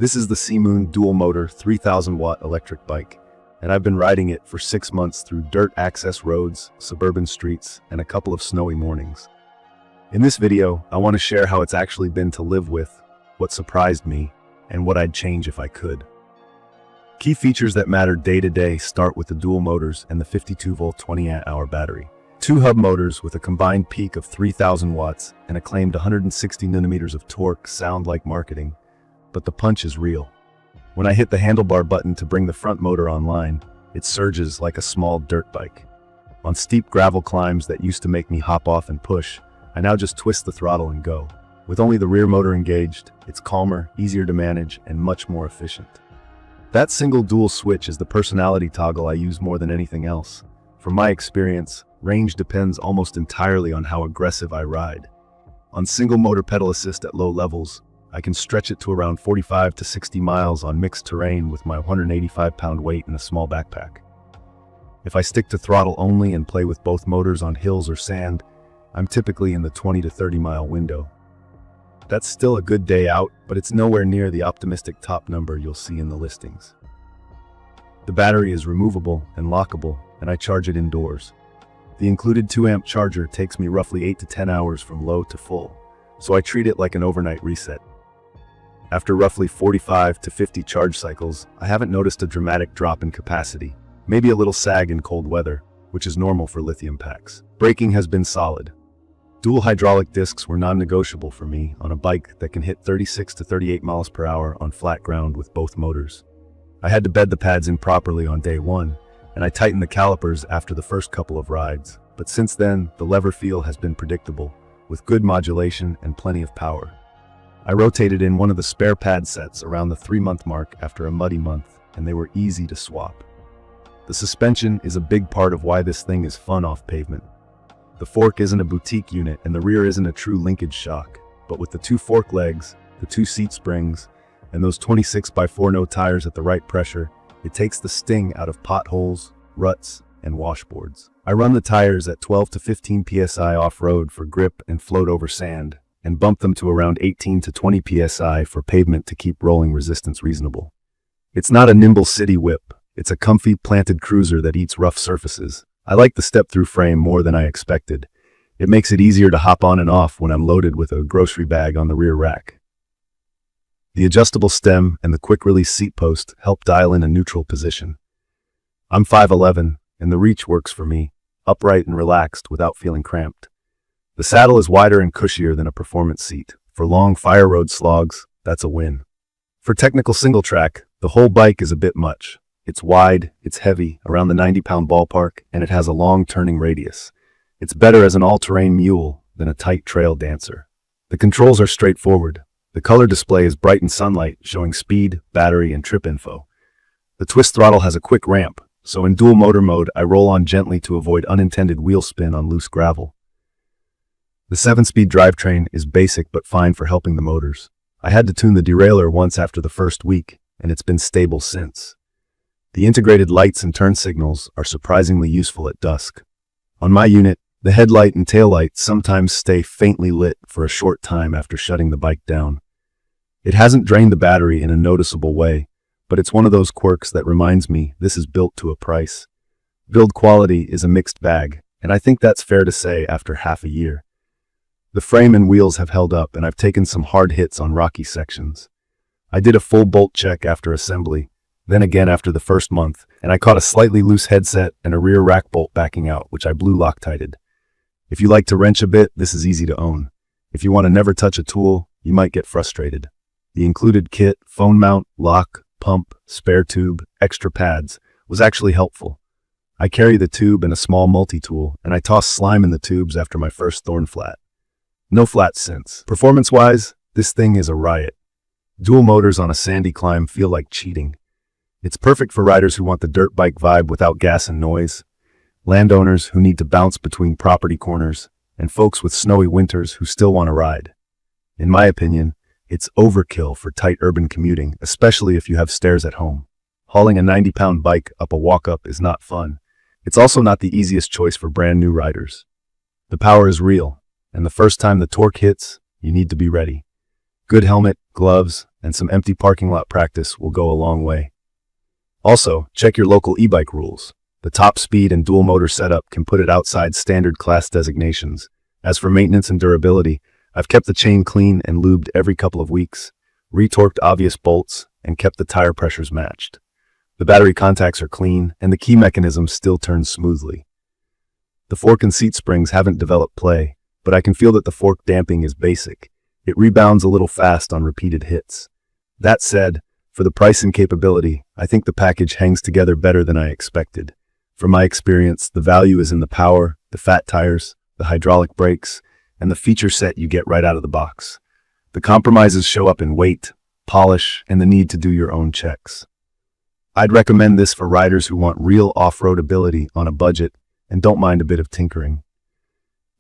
This is the Seemoon Dual Motor 3000-watt electric bike, and I've been riding it for 6 months through dirt access roads, suburban streets, and a couple of snowy mornings. In this video, I want to share how it's actually been to live with, what surprised me, and what I'd change if I could. Key features that matter day to day start with the dual motors and the 52-volt 20-amp-hour battery. 2 hub motors with a combined peak of 3,000 watts and a claimed 160 newtons of torque sound like marketing, but the punch is real. When I hit the handlebar button to bring the front motor online, it surges like a small dirt bike. On steep gravel climbs that used to make me hop off and push, I now just twist the throttle and go. With only the rear motor engaged, it's calmer, easier to manage, and much more efficient. That single dual switch is the personality toggle I use more than anything else. From my experience, range depends almost entirely on how aggressive I ride. On single motor pedal assist at low levels, I can stretch it to around 45 to 60 miles on mixed terrain with my 185-pound weight in a small backpack. If I stick to throttle only and play with both motors on hills or sand, I'm typically in the 20 to 30 mile window. That's still a good day out, but it's nowhere near the optimistic top number you'll see in the listings. The battery is removable and lockable, and I charge it indoors. The included 2-amp charger takes me roughly 8 to 10 hours from low to full, so I treat it like an overnight reset. After roughly 45 to 50 charge cycles, I haven't noticed a dramatic drop in capacity, maybe a little sag in cold weather, which is normal for lithium packs. Braking has been solid. Dual hydraulic discs were non-negotiable for me on a bike that can hit 36 to 38 miles per hour on flat ground with both motors. I had to bed the pads in properly on day 1, and I tightened the calipers after the first couple of rides, but since then, the lever feel has been predictable, with good modulation and plenty of power. I rotated in one of the spare pad sets around the 3-month mark after a muddy month, and they were easy to swap. The suspension is a big part of why this thing is fun off pavement. The fork isn't a boutique unit and the rear isn't a true linkage shock, but with the 2 fork legs, the 2 seat springs, and those 26x4 no tires at the right pressure, it takes the sting out of potholes, ruts, and washboards. I run the tires at 12 to 15 psi off-road for grip and float over sand, and bump them to around 18 to 20 psi for pavement to keep rolling resistance reasonable. It's not a nimble city whip, it's a comfy planted cruiser that eats rough surfaces. I like the step-thru frame more than I expected. It makes it easier to hop on and off when I'm loaded with a grocery bag on the rear rack. The adjustable stem and the quick-release seat post help dial in a neutral position. I'm 5'11", and the reach works for me, upright and relaxed without feeling cramped. The saddle is wider and cushier than a performance seat. For long fire road slogs, that's a win. For technical single track, the whole bike is a bit much. It's wide, it's heavy, around the 90-pound ballpark, and it has a long turning radius. It's better as an all-terrain mule than a tight trail dancer. The controls are straightforward. The color display is bright in sunlight, showing speed, battery, and trip info. The twist throttle has a quick ramp, so in dual motor mode, I roll on gently to avoid unintended wheel spin on loose gravel. The 7-speed drivetrain is basic but fine for helping the motors. I had to tune the derailleur once after the first week, and it's been stable since. The integrated lights and turn signals are surprisingly useful at dusk. On my unit, the headlight and taillight sometimes stay faintly lit for a short time after shutting the bike down. It hasn't drained the battery in a noticeable way, but it's one of those quirks that reminds me this is built to a price. Build quality is a mixed bag, and I think that's fair to say after half a year. The frame and wheels have held up, and I've taken some hard hits on rocky sections. I did a full bolt check after assembly, then again after the first month, and I caught a slightly loose headset and a rear rack bolt backing out, which I blew Loctited. If you like to wrench a bit, this is easy to own. If you want to never touch a tool, you might get frustrated. The included kit, phone mount, lock, pump, spare tube, extra pads, was actually helpful. I carry the tube and a small multi-tool, and I toss slime in the tubes after my first thorn flat. No flats since. Performance-wise, this thing is a riot. Dual motors on a sandy climb feel like cheating. It's perfect for riders who want the dirt bike vibe without gas and noise, landowners who need to bounce between property corners, and folks with snowy winters who still want to ride. In my opinion, it's overkill for tight urban commuting, especially if you have stairs at home. Hauling a 90-pound bike up a walk-up is not fun. It's also not the easiest choice for brand new riders. The power is real, and the first time the torque hits, you need to be ready. Good helmet, gloves, and some empty parking lot practice will go a long way. Also, check your local e-bike rules. The top speed and dual motor setup can put it outside standard class designations. As for maintenance and durability, I've kept the chain clean and lubed every couple of weeks, retorqued obvious bolts, and kept the tire pressures matched. The battery contacts are clean, and the key mechanism still turns smoothly. The fork and seat springs haven't developed play, but I can feel that the fork damping is basic. It rebounds a little fast on repeated hits. That said, for the price and capability, I think the package hangs together better than I expected. From my experience, the value is in the power, the fat tires, the hydraulic brakes, and the feature set you get right out of the box. The compromises show up in weight, polish, and the need to do your own checks. I'd recommend this for riders who want real off-road ability on a budget and don't mind a bit of tinkering.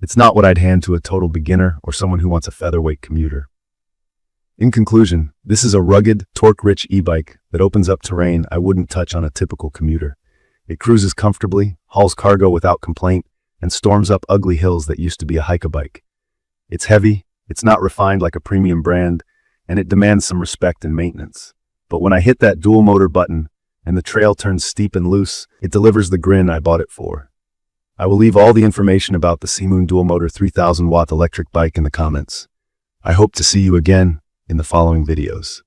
It's not what I'd hand to a total beginner or someone who wants a featherweight commuter. In conclusion, this is a rugged, torque-rich e-bike that opens up terrain I wouldn't touch on a typical commuter. It cruises comfortably, hauls cargo without complaint, and storms up ugly hills that used to be a hike-a-bike. It's heavy, it's not refined like a premium brand, and it demands some respect and maintenance. But when I hit that dual motor button and the trail turns steep and loose, it delivers the grin I bought it for. I will leave all the information about the Seemoon Dual Motor 3000W electric bike in the comments. I hope to see you again in the following videos.